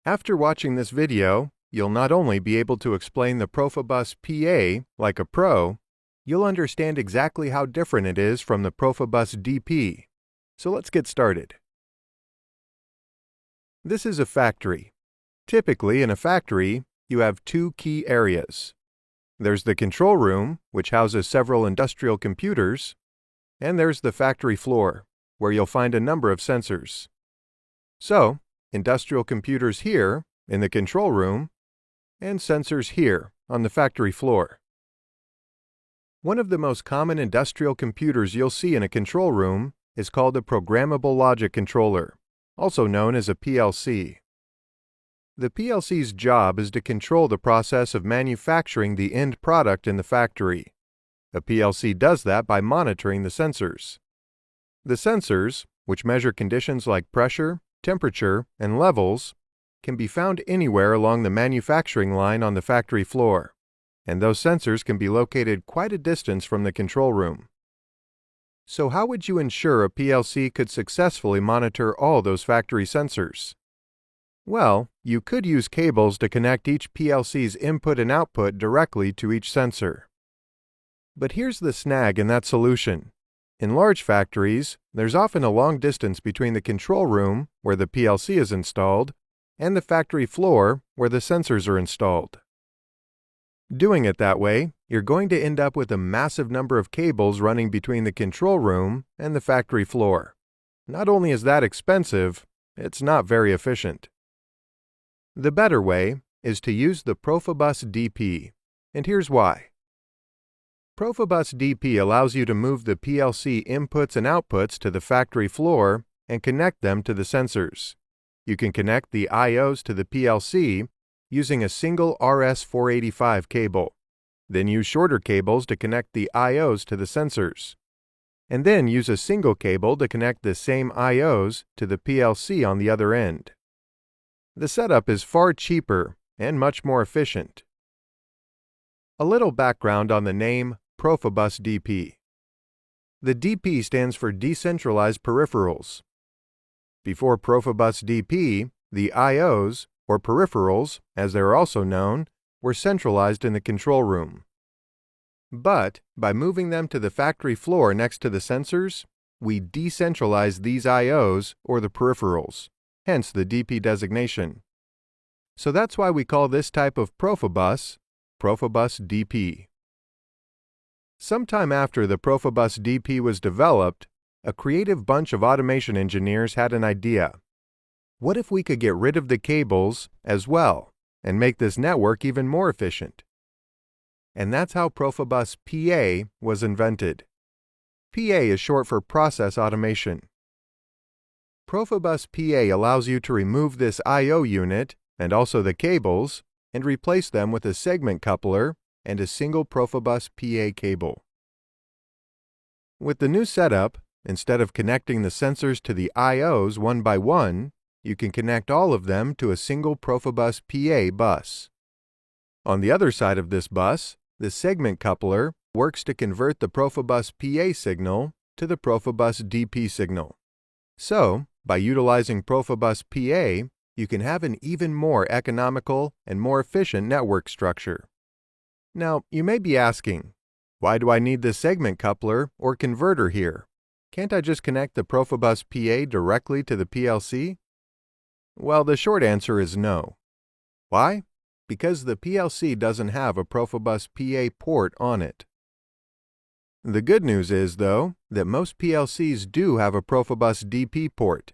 After watching this video, you'll not only be able to explain the Profibus PA like a pro, you'll understand exactly how different it is from the Profibus DP. So let's get started. This is a factory. Typically, in a factory, you have two key areas. There's the control room, which houses several industrial computers, and there's the factory floor, where you'll find a number of sensors. So, industrial computers here, in the control room, and sensors here, on the factory floor. One of the most common industrial computers you'll see in a control room is called a programmable logic controller, also known as a PLC. The PLC's job is to control the process of manufacturing the end product in the factory. A PLC does that by monitoring the sensors. The sensors, which measure conditions like pressure, temperature, and levels, can be found anywhere along the manufacturing line on the factory floor, and those sensors can be located quite a distance from the control room. So how would you ensure a PLC could successfully monitor all those factory sensors? Well, you could use cables to connect each PLC's input and output directly to each sensor. But here's the snag in that solution. In large factories, there's often a long distance between the control room, where the PLC is installed, and the factory floor, where the sensors are installed. Doing it that way, you're going to end up with a massive number of cables running between the control room and the factory floor. Not only is that expensive, it's not very efficient. The better way is to use the Profibus DP, and here's why. Profibus DP allows you to move the PLC inputs and outputs to the factory floor and connect them to the sensors. You can connect the I/Os to the PLC using a single RS-485 cable, then use shorter cables to connect the I/Os to the sensors, and then use a single cable to connect the same I/Os to the PLC on the other end. The setup is far cheaper and much more efficient. A little background on the name Profibus DP. The DP stands for Decentralized Peripherals. Before Profibus DP, the I/Os, or peripherals, as they're also known, were centralized in the control room. But, by moving them to the factory floor next to the sensors, we decentralize these I/Os, or the peripherals, hence the DP designation. So that's why we call this type of Profibus DP. Sometime after the Profibus DP was developed, a creative bunch of automation engineers had an idea. What if we could get rid of the cables as well and make this network even more efficient? And that's how Profibus PA was invented. PA is short for process automation. Profibus PA allows you to remove this I/O unit and also the cables and replace them with a segment coupler and a single Profibus PA cable. With the new setup, instead of connecting the sensors to the I/Os one by one, you can connect all of them to a single Profibus PA bus. On the other side of this bus, the segment coupler works to convert the Profibus PA signal to the Profibus DP signal. So, by utilizing Profibus PA, you can have an even more economical and more efficient network structure. Now, you may be asking, why do I need the segment coupler or converter here? Can't I just connect the Profibus PA directly to the PLC? Well, the short answer is no. Why? Because the PLC doesn't have a Profibus PA port on it. The good news is, though, that most PLCs do have a Profibus DP port.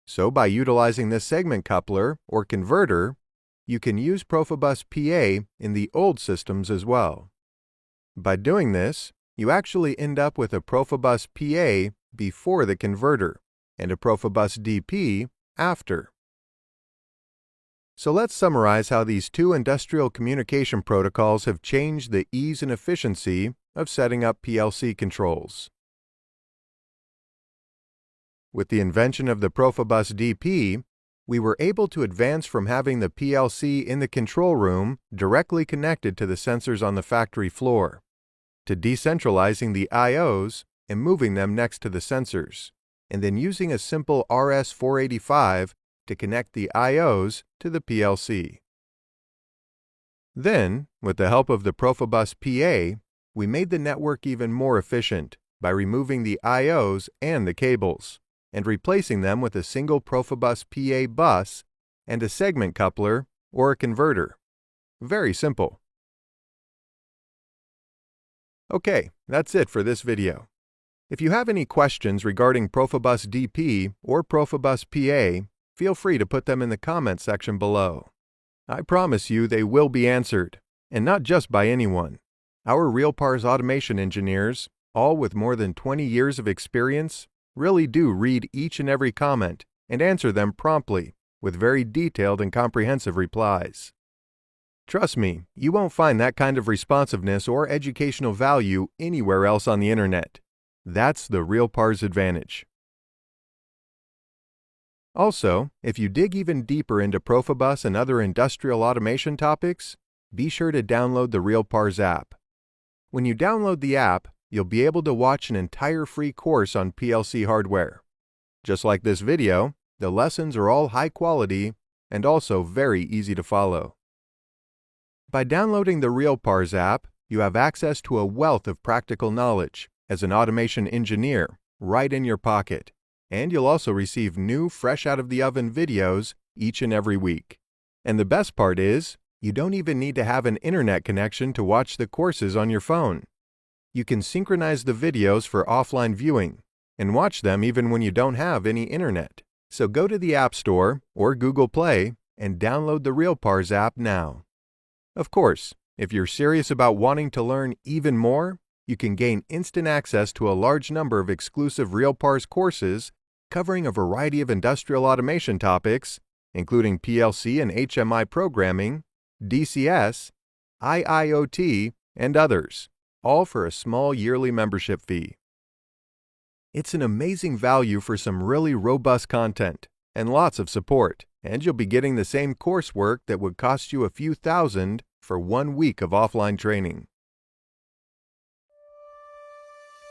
So by utilizing this segment coupler or converter, you can use Profibus PA in the old systems as well. By doing this, you actually end up with a Profibus PA before the converter and a Profibus DP after. So let's summarize how these two industrial communication protocols have changed the ease and efficiency of setting up PLC controls. With the invention of the Profibus DP, we were able to advance from having the PLC in the control room directly connected to the sensors on the factory floor, to decentralizing the I/Os and moving them next to the sensors, and then using a simple RS-485 to connect the I/Os to the PLC. Then, with the help of the Profibus PA, we made the network even more efficient by removing the I/Os and the cables, and replacing them with a single Profibus PA bus and a segment coupler or a converter. Very simple. Okay, that's it for this video. If you have any questions regarding Profibus DP or Profibus PA, feel free to put them in the comment section below. I promise you they will be answered, and not just by anyone. Our RealPARS automation engineers, all with more than 20 years of experience, really do read each and every comment and answer them promptly with very detailed and comprehensive replies. Trust me, you won't find that kind of responsiveness or educational value anywhere else on the internet. That's the RealPARS advantage. Also, if you dig even deeper into Profibus and other industrial automation topics, be sure to download the RealPARS app. When you download the app, you'll be able to watch an entire free course on PLC hardware. Just like this video, the lessons are all high quality and also very easy to follow. By downloading the RealPARS app, you have access to a wealth of practical knowledge as an automation engineer right in your pocket, and you'll also receive new, fresh-out-of-the-oven videos each and every week. And the best part is, you don't even need to have an internet connection to watch the courses on your phone. You can synchronize the videos for offline viewing and watch them even when you don't have any internet. So go to the App Store or Google Play and download the RealPARS app now. Of course, if you're serious about wanting to learn even more, you can gain instant access to a large number of exclusive RealPARS courses covering a variety of industrial automation topics, including PLC and HMI programming, DCS, IIoT, and others, all for a small yearly membership fee. It's an amazing value for some really robust content and lots of support, and you'll be getting the same coursework that would cost you a few thousand for 1 week of offline training.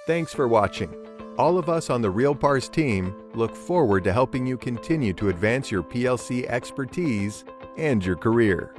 Thanks for watching. All of us on the RealPARS team look forward to helping you continue to advance your PLC expertise and your career.